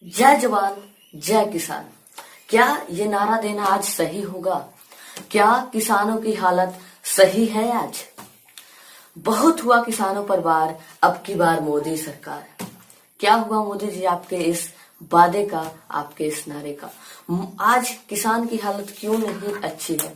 जय जवान जय किसान। क्या ये नारा देना आज सही होगा? क्या किसानों की हालत सही है आज? बहुत हुआ किसानों पर वार, अब की बार मोदी सरकार। क्या हुआ मोदी जी आपके इस वादे का, आपके इस नारे का? आज किसान की हालत क्यों नहीं अच्छी है?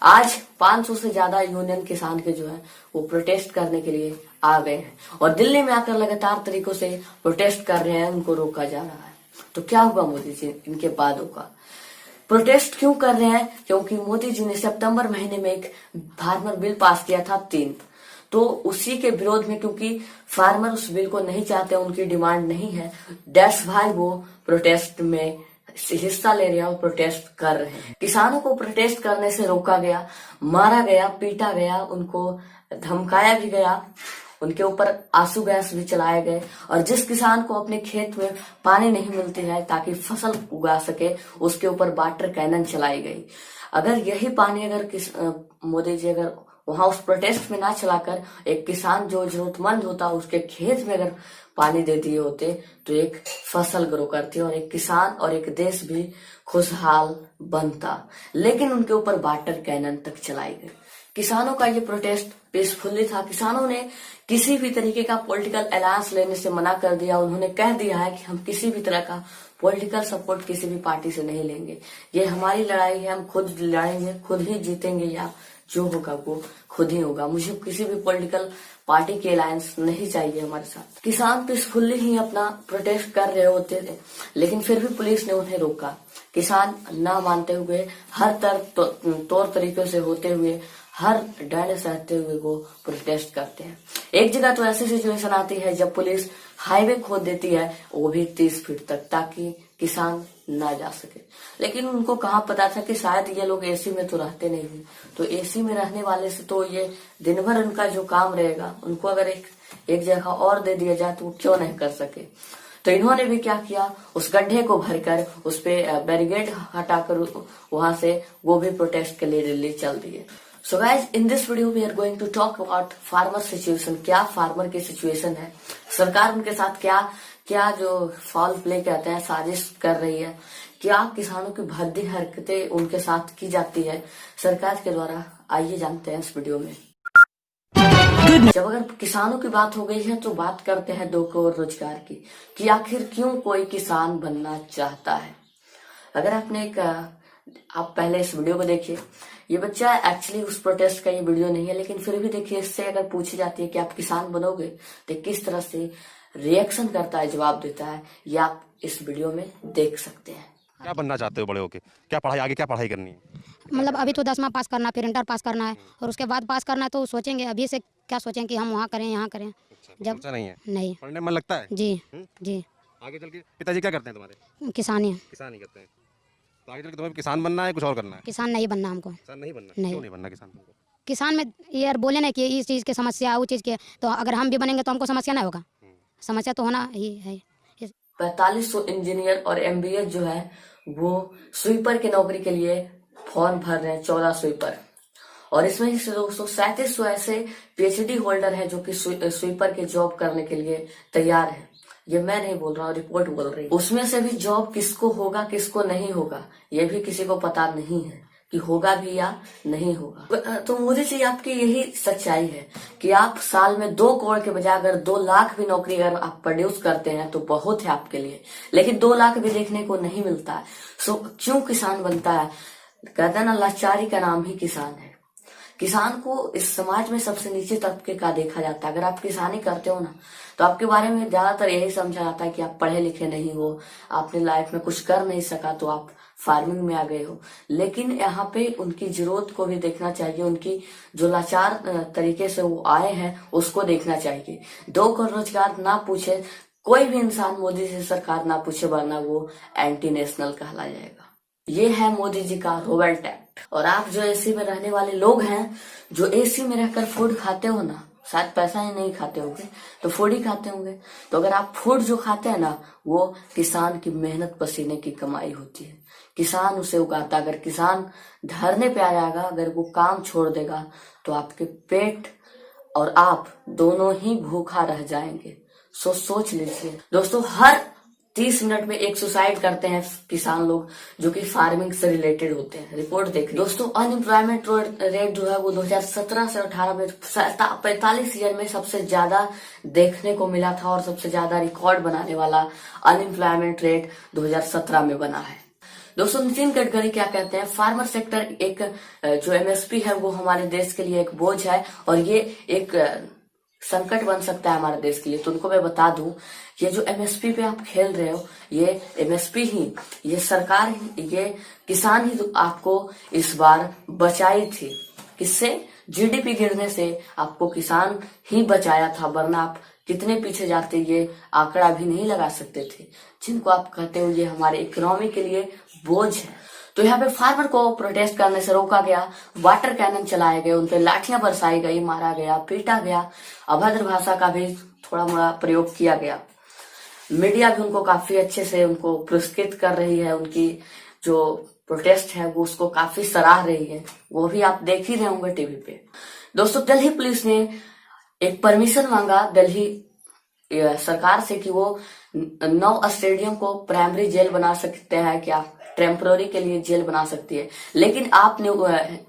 आज 500 से ज्यादा यूनियन किसान के जो है वो प्रोटेस्ट करने के लिए आ गए हैं और दिल्ली में आकर लगातार तरीकों से प्रोटेस्ट कर रहे हैं, उनको रोका जा रहा है। तो क्या हुआ मोदी जी इनके वादों का? प्रोटेस्ट क्यों कर रहे हैं? क्योंकि मोदी जी ने सितंबर महीने में एक फार्मर बिल पास किया था 3, तो उसी के विरोध में, क्योंकि फार्मर उस बिल को नहीं चाहते, उनकी डिमांड नहीं है, दैट्स व्हाई वो प्रोटेस्ट में हिस्सा ले रहे हैं और प्रोटेस्ट कर रहे हैं। किसानों को प्रोटेस्ट करने से रोका गया, मारा गया, पीटा गया, उनको धमकाया भी गया, उनके ऊपर आंसू गैस भी चलाए गए। और जिस किसान को अपने खेत में पानी नहीं मिलती है ताकि फसल उगा सके, उसके ऊपर वाटर कैनन चलाई गई। अगर यही पानी मोदी जी अगर वहां उस प्रोटेस्ट में ना चलाकर एक किसान जो जरूरतमंद होता उसके खेत में अगर पानी दे दिए होते तो एक फसल ग्रो करती और एक किसान और एक देश भी खुशहाल बनता। लेकिन उनके ऊपर वाटर कैनन तक चलाई गई। किसानों का ये प्रोटेस्ट पीसफुली था। किसानों ने किसी भी तरीके का पॉलिटिकल अलायंस लेने से मना कर दिया। उन्होंने कह दिया है कि हम किसी भी तरह का पॉलिटिकल सपोर्ट किसी भी पार्टी से नहीं लेंगे। ये हमारी लड़ाई है, हम खुद लड़ेंगे, खुद ही जीतेंगे, या जो होगा वो खुद ही होगा। मुझे किसी भी पॉलिटिकल पार्टी के अलायंस नहीं चाहिए हमारे साथ। किसान पीसफुली ही अपना प्रोटेस्ट कर रहे होते थे, लेकिन फिर भी पुलिस ने उन्हें रोका। किसान ना मानते हुए, हर तौर तरीकों से होते हुए, हर डर सहते हुए वो प्रोटेस्ट करते हैं। एक जगह तो ऐसी सिचुएशन आती है जब पुलिस हाईवे खोद देती है, वो भी 30 फीट तक, ताकि किसान ना जा सके। लेकिन उनको कहाँ पता था कि शायद ये लोग एसी में तो रहते नहीं है, तो एसी में रहने वाले से तो ये दिन भर उनका जो काम रहेगा, उनको अगर एक जगह और दे दिया जाए तो वो क्यों नहीं कर सके। तो इन्होंने भी क्या किया, उस गड्ढे को भरकर उस पे बैरिकेड हटाकर वहां से वो भी प्रोटेस्ट के लिए दिल्ली चल दिए। So guys, in this video we are going to talk about farmer situation। क्या फार्मर की सिचुएशन है, सरकार उनके साथ क्या जो फॉल प्ले कहते हैं साजिश कर रही है, क्या किसानों की भद्दी हरकतें उनके साथ की जाती है सरकार के द्वारा। आइए जानते हैं इस वीडियो में। जब अगर किसानों की बात हो गई है तो बात करते हैं 2 करोड़ रोजगार की, कि आखिर क्यों कोई किसान बनना चाहता है। अगर आपने आप पहले इस वीडियो को देखिए। ये बच्चा एक्चुअली उस प्रोटेस्ट का ये वीडियो नहीं है, लेकिन फिर भी देखिए, इससे अगर पूछी जाती है कि आप किसान बनोगे तो किस तरह से रिएक्शन करता है, जवाब देता है, ये आप इस वीडियो में देख सकते हैं। क्या बनना चाहते हो बड़े होके? क्या पढ़ाई, आगे क्या पढ़ाई करनी है? मतलब अभी तो 10वां पास करना, फिर इंटर पास करना है और उसके बाद पास करना है, तो सोचेंगे अभी से क्या सोचें कि हम वहाँ करें यहाँ करें। जब सोचा नहीं है, नहीं पढ़ने में मन लगता है जी। जी आगे चल के पिताजी क्या करते हैं तुम्हारे? किसानी किसान ही करते हैं। तो आगे चल के तुम्हें किसान बनना है, कुछ और करना है? किसान नहीं बनना हमको। किसान नहीं बनना? नहीं। क्यों नहीं बनना किसान तुमको? किसान में यार बोले ना कि इस चीज़ की समस्या, वो चीज़ की, तो अगर हम भी बनेंगे तो हमको समस्या नहीं होगा। समस्या तो होना ही है। 4500 इंजीनियर और MBA जो है वो स्वीपर की नौकरी के लिए फॉर्म भर रहे हैं, 14 स्वीपर। और इसमें से 237 ऐसे PhD होल्डर हैं जो कि स्वीपर के जॉब करने के लिए तैयार हैं। ये मैं नहीं बोल रहा हूँ, रिपोर्ट बोल रही है। उसमें से भी जॉब किसको होगा किसको नहीं होगा ये भी किसी को पता नहीं है कि होगा भी या नहीं होगा। तो मोदी जी आपकी यही सच्चाई है कि आप साल में 2 करोड़ के बजाय अगर 2 लाख भी नौकरी अगर आप प्रोड्यूस करते हैं तो बहुत है आपके लिए, लेकिन 2 लाख भी देखने को नहीं मिलता है। सो क्यों किसान बनता है? कहते हैं ना, लाचारी का नाम ही किसान है। किसान को इस समाज में सबसे नीचे तबके का देखा जाता है। अगर आप किसानी करते हो ना तो आपके बारे में ज्यादातर यही समझा जाता है कि आप पढ़े लिखे नहीं हो, आपने लाइफ में कुछ कर नहीं सका तो आप फार्मिंग में आ गए हो। लेकिन यहाँ पे उनकी जरूरत को भी देखना चाहिए, उनकी जो लाचार तरीके से वो आए हैं उसको देखना चाहिए। 2 करोड़ रोजगार ना पूछे कोई भी इंसान, मोदी जी सरकार ना पूछे, वरना वो एंटी नेशनल कहला जाएगा। ये है मोदी जी का रोबोट एक्ट। और आप जो एसी में रहने वाले लोग हैं, जो एसी में रहकर फूड खाते हो ना, शायद पैसा ही नहीं खाते होंगे तो फूड ही खाते होंगे। तो अगर आप फूड जो खाते हैं ना, वो किसान की मेहनत पसीने की कमाई होती है। किसान उसे उगाता। अगर किसान धरने पे आ जाएगा, अगर वो काम छोड़ देगा तो आपके पेट और आप दोनों ही भूखा रह जाएंगे। सोच लीजिए दोस्तों, हर 30 मिनट में एक सुसाइड करते हैं किसान लोग जो कि फार्मिंग से रिलेटेड होते हैं। रिपोर्ट देख दोस्तों, अनएम्प्लॉयमेंट रेट जो है वो 2017 से 18 में 45 ईयर में सबसे ज्यादा देखने को मिला था और सबसे ज्यादा रिकॉर्ड बनाने वाला अनएम्प्लॉयमेंट रेट 2017 में बना है। दोस्तों, नितिन गडकरी क्या कहते हैं, फार्मर सेक्टर एक जो एमएसपी है वो हमारे देश के लिए एक बोझ है और ये एक संकट बन सकता है हमारे देश के लिए। तो उनको मैं बता दूं, ये जो एमएसपी पे आप खेल रहे हो, ये एमएसपी ही, ये सरकार ही, ये किसान ही तो आपको इस बार बचाई थी। किससे? जीडीपी गिरने से आपको किसान ही बचाया था, वरना आप कितने पीछे जाते ये आंकड़ा भी नहीं लगा सकते थे। जिनको आप कहते हो ये हमारे इकोनॉमी के लिए बोझ है। तो यहाँ पे फार्मर को प्रोटेस्ट करने से रोका गया, वाटर कैनन चलाए गए, उनपे लाठियां बरसाई गई, मारा गया, पीटा गया, अभद्र भाषा का भी थोड़ा मोड़ा प्रयोग किया गया। मीडिया भी उनको काफी अच्छे से उनको पुरस्कृत कर रही है, उनकी जो प्रोटेस्ट है वो उसको काफी सराह रही है, वो भी आप देख ही रहे होंगे टीवी पे। दोस्तों, दिल्ली पुलिस ने एक परमिशन मांगा दिल्ली सरकार से कि वो 9 स्टेडियम को प्राइमरी जेल बना सकते हैं क्या, टेम्पररी के लिए जेल बना सकती है। लेकिन आपने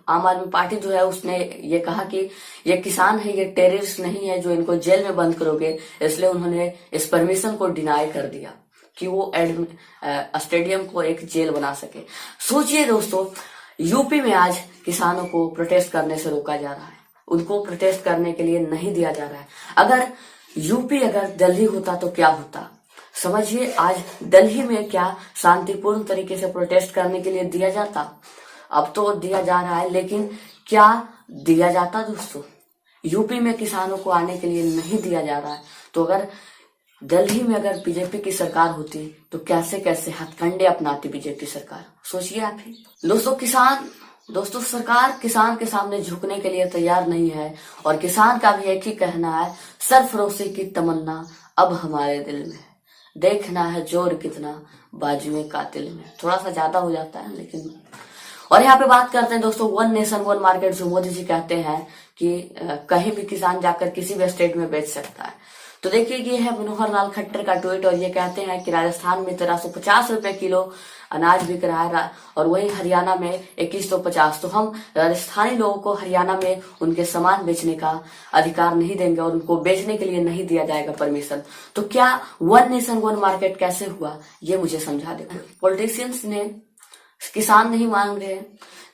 आम आदमी पार्टी जो है उसने ये कहा कि ये किसान है, ये टेररिस्ट नहीं है जो इनको जेल में बंद करोगे, इसलिए उन्होंने इस परमिशन को डिनाई कर दिया कि वो स्टेडियम को एक जेल बना सके। सोचिए दोस्तों, यूपी में आज किसानों को प्रोटेस्ट करने से रोका जा रहा है, उनको प्रोटेस्ट करने के लिए नहीं दिया जा रहा है। अगर यूपी अगर दिल्ली होता तो क्या होता, समझिए। आज दिल्ली में क्या शांतिपूर्ण तरीके से प्रोटेस्ट करने के लिए दिया जाता? अब तो दिया जा रहा है, लेकिन क्या दिया जाता दोस्तों? यूपी में किसानों को आने के लिए नहीं दिया जा रहा है। तो अगर दिल्ली में अगर बीजेपी की सरकार होती तो कैसे कैसे हथकंडे अपनाती बीजेपी सरकार, सोचिए आप ही। दोस्तों सरकार किसान के सामने झुकने के लिए तैयार नहीं है और किसान का भी एक ही कहना है, सरफरोशी की तमन्ना अब हमारे दिल में, देखना है जोर कितना बाजुए कातिल में। थोड़ा सा ज्यादा हो जाता है लेकिन। और यहाँ पे बात करते हैं दोस्तों, 1 नेशन 1 मार्केट जो मोदी जी कहते हैं कि कहीं भी किसान जाकर किसी भी स्टेट में बेच सकता है। तो देखिए, ये है मनोहर लाल खट्टर का ट्वीट और ये कहते हैं कि राजस्थान में 1350 रुपए किलो अनाज बिक रहा है और वहीं हरियाणा में 2150। तो हम राजस्थानी लोगों को हरियाणा में उनके सामान बेचने का अधिकार नहीं देंगे और उनको बेचने के लिए नहीं दिया जाएगा परमिशन। तो क्या 1 नेशन 1 मार्केट कैसे हुआ, ये मुझे समझा दे। पॉलिटिशियंस ने, किसान नहीं मांग रहे हैं,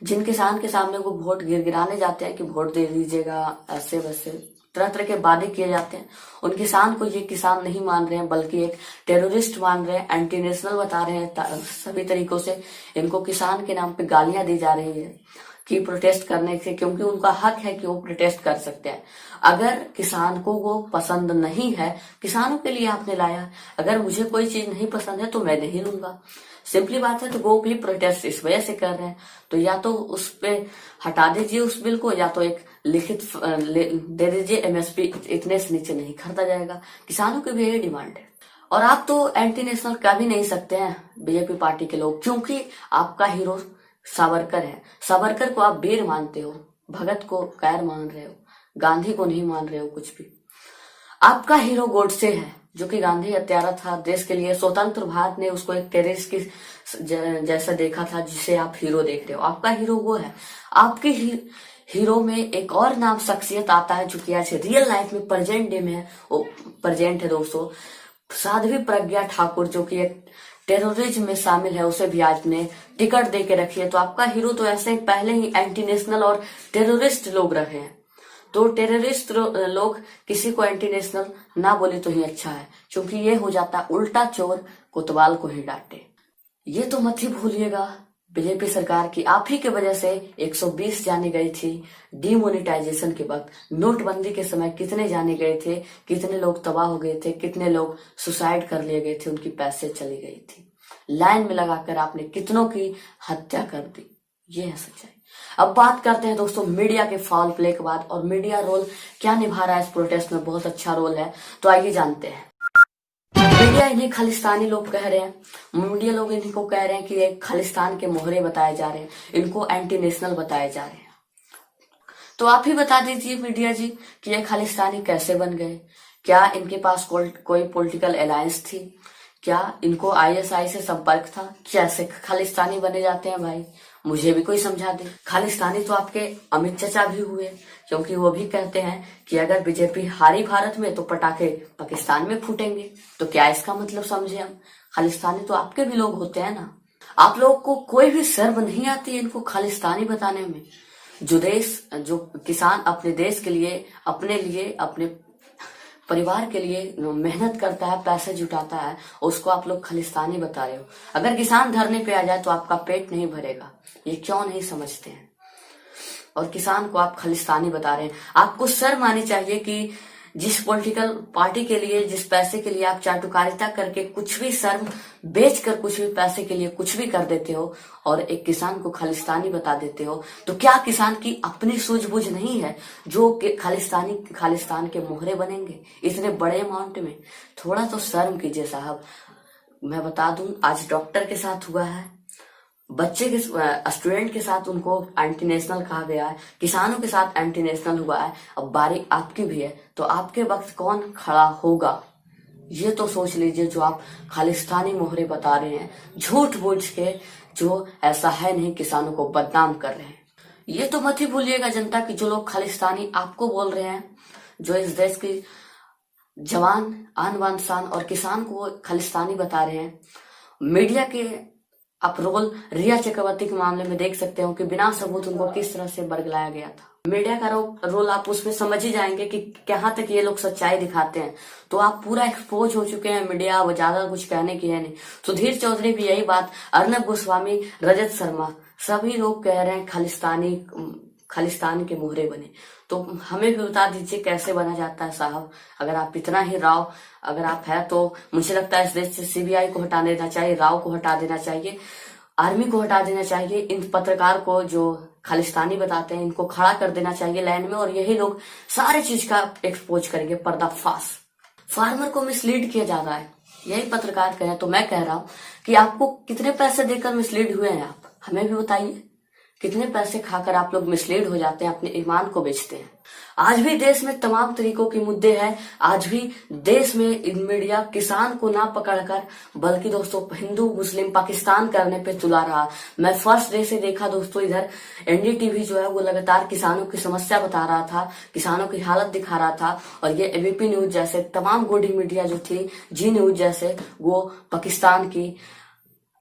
जिन किसान के सामने वो वोट गिराने जाते हैं कि वोट दे दीजिएगा, ऐसे वैसे तरह तरह के वादे किए जाते हैं, उन किसान को ये किसान नहीं मान रहे हैं बल्कि एक टेररिस्ट मान रहे हैं, एंटी नेशनल बता रहे हैं। सभी तरीकों से इनको किसान के नाम पे गालियां दी जा रही है कि प्रोटेस्ट करने से, क्योंकि उनका हक है कि वो प्रोटेस्ट कर सकते हैं। अगर किसान को वो पसंद नहीं है, किसानों के लिए आपने लाया, अगर मुझे कोई चीज नहीं पसंद है तो मैं नहीं लूंगा, सिंपली बात है। तो वो भी प्रोटेस्ट इस वजह से कर रहे हैं। तो या तो उस पे हटा दीजिए उस बिल को, या तो एक लिखित दे दीजिए, एमएसपी इतने से नीचे नहीं खरीदा जाएगा। किसानों की भी यही डिमांड है। और आप तो एंटी नेशनल कह भी नहीं सकते हैं बीजेपी पार्टी के लोग, क्योंकि आपका हीरो सावरकर है। सावरकर को आप वीर मानते हो, भगत को कैर मान रहे हो, गांधी को नहीं मान रहे हो कुछ भी। आपका हीरो गोडसे है, जो कि गांधी हत्यारा था, देश के लिए स्वतंत्र भारत ने उसको एक टेररिस्ट की जैसा देखा था, जिसे आप हीरो देख रहे हो। आपका हीरो वो है। आपके हीरो में एक और नाम शख्सियत आता है जो कि आज रियल लाइफ में प्रेजेंट डे में है, वो प्रेजेंट है दोस्तों, साध्वी प्रज्ञा ठाकुर, जो कि एक टेररिज्म में शामिल है, उसे भी आज ने टिकट दे के रखी है। तो आपका हीरो तो ऐसे पहले ही एंटी नेशनल और टेररिस्ट लोग रहे हैं। तो टेररिस्ट लोग किसी को एंटी नेशनल ना बोले तो ही अच्छा है, क्योंकि ये हो जाता है उल्टा चोर कोतवाल को ही डांटे। ये तो मत ही भूलिएगा, बीजेपी सरकार की आप ही के वजह से 120 जाने गई थी डीमोनेटाइजेशन के वक्त। नोटबंदी के समय कितने जाने गए थे, कितने लोग तबाह हो गए थे, कितने लोग सुसाइड कर लिए गए थे, उनकी पैसे चली गई थी। लाइन में लगाकर आपने कितनों की हत्या कर दी, ये है सच्चाई। अब बात करते हैं दोस्तों मीडिया के फाउल प्ले के बाद, और मीडिया रोल क्या निभा रहा है इस प्रोटेस्ट में, बहुत अच्छा रोल है। तो आइए जानते हैं। मीडिया इन्हें खालिस्तानी लोग कह रहे हैं, मीडिया लोग इन्हीं को कह रहे हैं कि ये खालिस्तान के मोहरे बताए जा रहे हैं, इनको एंटी नेशनल बताए जा रहे हैं। तो आप ही बता दीजिए मीडिया जी कि ये खालिस्तानी कैसे बन गए, क्या इनके पास कोई पॉलिटिकल अलायंस थी, क्या इनको आईएसआई से संपर्क था? कैसे खालिस्तानी बने जाते हैं भाई, मुझे भी कोई समझा दे। खालिस्तानी तो आपके अमित चाचा भी हुए, क्योंकि वो भी कहते हैं कि अगर बीजेपी हारी भारत में तो पटाखे पाकिस्तान में फूटेंगे। तो क्या इसका मतलब समझे हम? खालिस्तानी तो आपके भी लोग होते हैं ना। आप लोग को कोई भी शर्म नहीं आती है इनको खालिस्तानी बताने में? जो किसान अपने देश के लिए, अपने लिए, अपने परिवार के लिए मेहनत करता है, पैसे जुटाता है, उसको आप लोग खालिस्तानी बता रहे हो। अगर किसान धरने पे आ जाए तो आपका पेट नहीं भरेगा, ये क्यों नहीं समझते हैं? और किसान को आप खालिस्तानी बता रहे हैं। आपको शर्म आनी चाहिए कि जिस पॉलिटिकल पार्टी के लिए, जिस पैसे के लिए आप चाटुकारिता करके कुछ भी शर्म बेच कर कुछ भी पैसे के लिए कुछ भी कर देते हो और एक किसान को खालिस्तानी बता देते हो, तो क्या किसान की अपनी सूझबूझ नहीं है जो कि खालिस्तान के मोहरे बनेंगे इतने बड़े अमाउंट में? थोड़ा तो शर्म कीजिए साहब। मैं बता दूं, आज डॉक्टर के साथ हुआ है, बच्चे के स्टूडेंट के साथ उनको एंटी नेशनल कहा गया है, किसानों के साथ एंटी नेशनल हुआ है। अब बारी आपकी भी है, तो आपके वक्त कौन खड़ा होगा ये तो सोच लीजिए। जो आप खालिस्तानी मोहरे बता रहे हैं झूठ बोल के, जो ऐसा है नहीं, किसानों को बदनाम कर रहे हैं। ये तो मत ही भूलिएगा जनता की, जो लोग खालिस्तानी आपको बोल रहे हैं, जो इस देश की जवान, आन बान शान और किसान को खालिस्तानी बता रहे हैं। मीडिया के आप रोल रिया चक्रवर्ती के मामले में देख सकते हो कि बिना सबूत उनको किस तरह से बरगलाया गया था। मीडिया का रोल आप उसमें समझ ही जाएंगे कि कहाँ तक ये लोग सच्चाई दिखाते हैं। तो आप पूरा एक्सपोज हो चुके हैं, मीडिया अब ज्यादा कुछ कहने की है नहीं। सुधीर चौधरी भी यही बात, अर्नब गोस्वामी, रजत शर्मा, सभी लोग कह रहे हैं खालिस्तान के मोहरे बने। तो हमें भी बता दीजिए कैसे बना जाता है साहब। अगर आप इतना ही राव अगर आप है तो मुझे लगता है इस देश से सीबीआई को हटा देना चाहिए, राव को हटा देना चाहिए, आर्मी को हटा देना चाहिए। इन पत्रकार को जो खालिस्तानी बताते हैं इनको खड़ा कर देना चाहिए लाइन में, और यही लोग सारे चीज का एक्सपोज करेंगे, पर्दाफाश। फार्मर को मिसलीड किया जा रहा है, यही पत्रकार कहे। तो मैं कह रहा हूं कि आपको कितने पैसे देकर मिसलीड हुए हैं आप, हमें भी बताइए। कितने पैसे खाकर आप लोग मिसलीड हो जाते हैं, अपने ईमान को बेचते हैं। आज भी देश में तमाम तरीकों के मुद्दे हैं। आज भी देश में मीडिया किसान को ना पकड़कर बल्कि दोस्तों हिंदू मुस्लिम पाकिस्तान करने पे तुला रहा। मैं फर्स्ट डे से देखा दोस्तों, इधर एनडीटीवी जो है वो लगातार किसानों की समस्या बता रहा था, किसानों की हालत दिखा रहा था, और ये एबीपी न्यूज जैसे तमाम गोडी मीडिया जो थी, जी न्यूज जैसे, वो पाकिस्तान की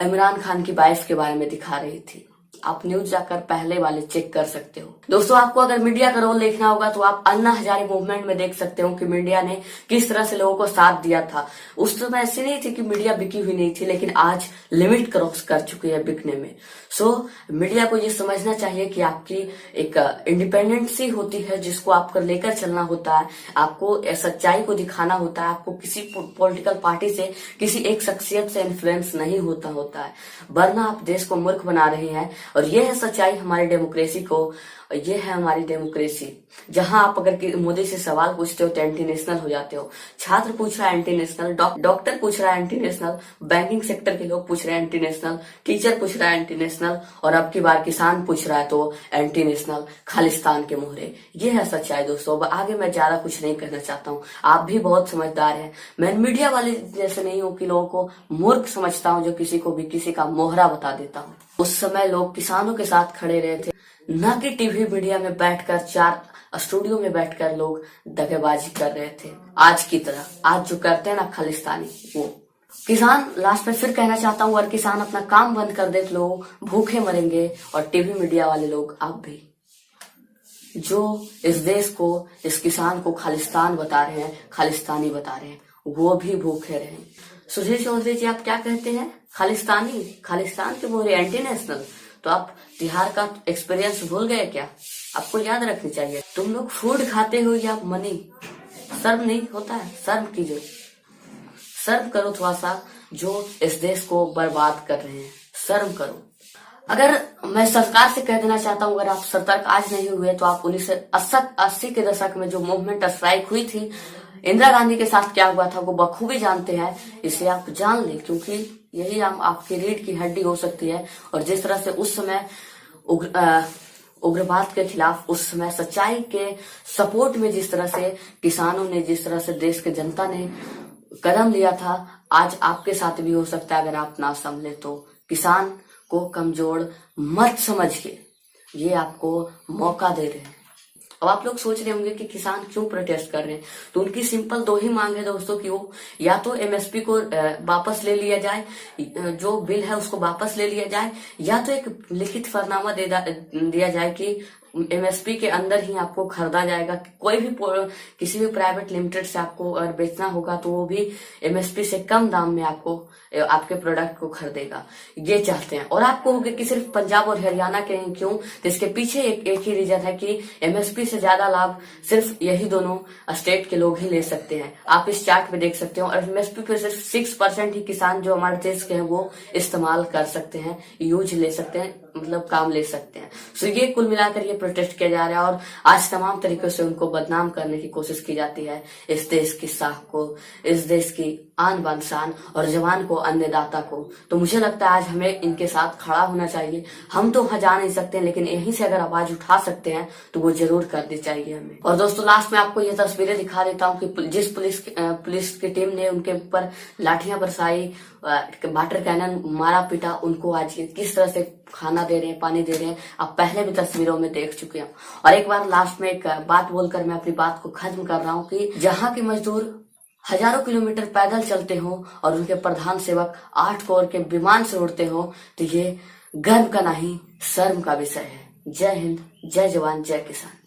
इमरान खान की वाइफ के बारे में दिखा रही थी। आप न्यूज जाकर पहले वाले चेक कर सकते हो। दोस्तों आपको अगर मीडिया का रोल देखना होगा तो आप अन्ना हजारे मूवमेंट में देख सकते हो कि मीडिया ने किस तरह से लोगों को साथ दिया था। उस समय ऐसी नहीं थी कि मीडिया बिकी हुई नहीं थी, लेकिन आज लिमिट क्रॉस कर चुकी है बिकने में। मीडिया को ये समझना चाहिए कि आपकी एक इंडिपेंडेंसी होती है जिसको आपको लेकर चलना होता है, आपको सच्चाई को दिखाना होता है। आपको किसी पॉलिटिकल पार्टी से, किसी एक शख्सियत से इन्फ्लुएंस नहीं होता है, वरना आप देश को मूर्ख बना रहे हैं। और ये है सच्चाई हमारी डेमोक्रेसी को, ये है हमारी डेमोक्रेसी, जहां आप अगर मोदी से सवाल पूछते हो तो एंटी नेशनल हो जाते हो। छात्र पूछ रहा है एंटी नेशनल, डॉक्टर पूछ रहा है एंटी नेशनल, बैंकिंग सेक्टर के लोग पूछ रहे हैं एंटी नेशनल, टीचर पूछ रहा है एंटी नेशनल, और अब की बार किसान पूछ रहा है तो एंटी नेशनल, खालिस्तान के मोहरे। ये है सच्चाई दोस्तों। अब आगे मैं ज्यादा कुछ नहीं कहना चाहता हूँ, आप भी बहुत समझदार हैं। मैं मीडिया वाले जैसे नहीं हूँ कि लोगों को मूर्ख समझता हूँ, जो किसी को भी किसी का मोहरा बता देता हूँ। उस समय लोग किसानों के साथ खड़े रहे थे, न कि टीवी मीडिया में बैठकर, चार स्टूडियो में बैठकर लोग दगेबाजी कर रहे थे आज की तरह। आज जो करते हैं ना खालिस्तानी, वो किसान, लास्ट में फिर कहना चाहता हूँ, अगर किसान अपना काम बंद कर दे तो लोग भूखे मरेंगे। और टीवी मीडिया वाले लोग, आप भी जो इस देश को, इस किसान को खालिस्तान बता रहे हैं, खालिस्तानी बता रहे हैं, वो भी भूखे रहे। सुधीर चौधरी जी आप क्या कहते हैं? खालिस्तानी, खालिस्तान के मोहरे, एंटी नेशनल। तो आप तिहार का एक्सपीरियंस भूल गए क्या? आपको याद रखनी चाहिए। तुम लोग फूड खाते हो या मनी? शर्म नहीं होता है? शर्म कीजिए, शर्म करो थोड़ा सा, जो इस देश को बर्बाद कर रहे हैं, शर्म करो। अगर मैं सरकार से कह देना चाहता हूँ, अगर आप सतर्क आज नहीं हुए तो आप 1980 के दशक में जो मूवमेंट स्ट्राइक हुई थी इंदिरा गांधी के साथ क्या हुआ था वो बखूबी जानते हैं। इसे आप जान लें, क्योंकि यही आपकी रीढ़ की हड्डी हो सकती है। और जिस तरह से उस समय उग्रवाद के खिलाफ, उस समय सच्चाई के सपोर्ट में जिस तरह से किसानों ने, जिस तरह से देश के जनता ने कदम लिया था आज आपके साथ भी हो सकता है अगर आप ना संभले तो। किसान को कमजोर मत समझ के ये आपको मौका दे रहे हैं। अब आप लोग सोच रहे होंगे कि किसान क्यों प्रोटेस्ट कर रहे हैं, तो उनकी सिंपल दो ही मांग है दोस्तों कि वो या तो एमएसपी को वापस ले लिया जाए, जो बिल है उसको वापस ले लिया जाए, या तो एक लिखित फरनामा दिया जाए कि एमएसपी के अंदर ही आपको खरीदा जाएगा। कोई भी किसी भी प्राइवेट लिमिटेड से आपको अगर बेचना होगा तो वो भी एमएसपी से कम दाम में आपको आपके प्रोडक्ट को खरीदेगा, ये चाहते हैं। और आपको होगा कि सिर्फ पंजाब और हरियाणा के ही क्यों, तो इसके पीछे एक ही रीजन है कि एमएसपी से ज्यादा लाभ सिर्फ यही दोनों स्टेट के लोग ही ले सकते हैं। आप इस चार्ट में देख सकते हो, और एमएसपी पे सिर्फ 6% ही किसान जो हमारे देश के हैं वो इस्तेमाल कर सकते हैं, यूज ले सकते हैं, मतलब काम ले सकते हैं। सो ये कुल मिलाकर ये प्रोटेस्ट किया जा रहा है और आज तमाम तरीकों से उनको बदनाम करने की कोशिश की जाती है, इस देश की साख को, इस देश की आन बान शान और जवान को, अन्नदाता को। तो मुझे लगता है आज हमें इनके साथ खड़ा होना चाहिए। हम तो वहां जा नहीं सकते, लेकिन यहीं से अगर आवाज उठा सकते हैं तो वो जरूर करनी चाहिए हमें। और दोस्तों लास्ट में आपको ये तस्वीरें दिखा देता हूँ कि जिस पुलिस की टीम ने उनके ऊपर लाठियां बरसाई, वाटर कैनन मारा पीटा, उनको आज किस तरह से खाना दे रहे हैं, पानी दे रहे हैं, आप पहले भी तस्वीरों में देख चुके हैं। और एक बार लास्ट में एक बात बोलकर मैं अपनी बात को खत्म कर रहा हूँ कि जहाँ के मजदूर हजारों किलोमीटर पैदल चलते हो और उनके प्रधान सेवक 8 कोर के विमान से उड़ते हो, तो ये गर्व का नहीं शर्म का विषय है। जय हिंद, जय जवान, जय किसान।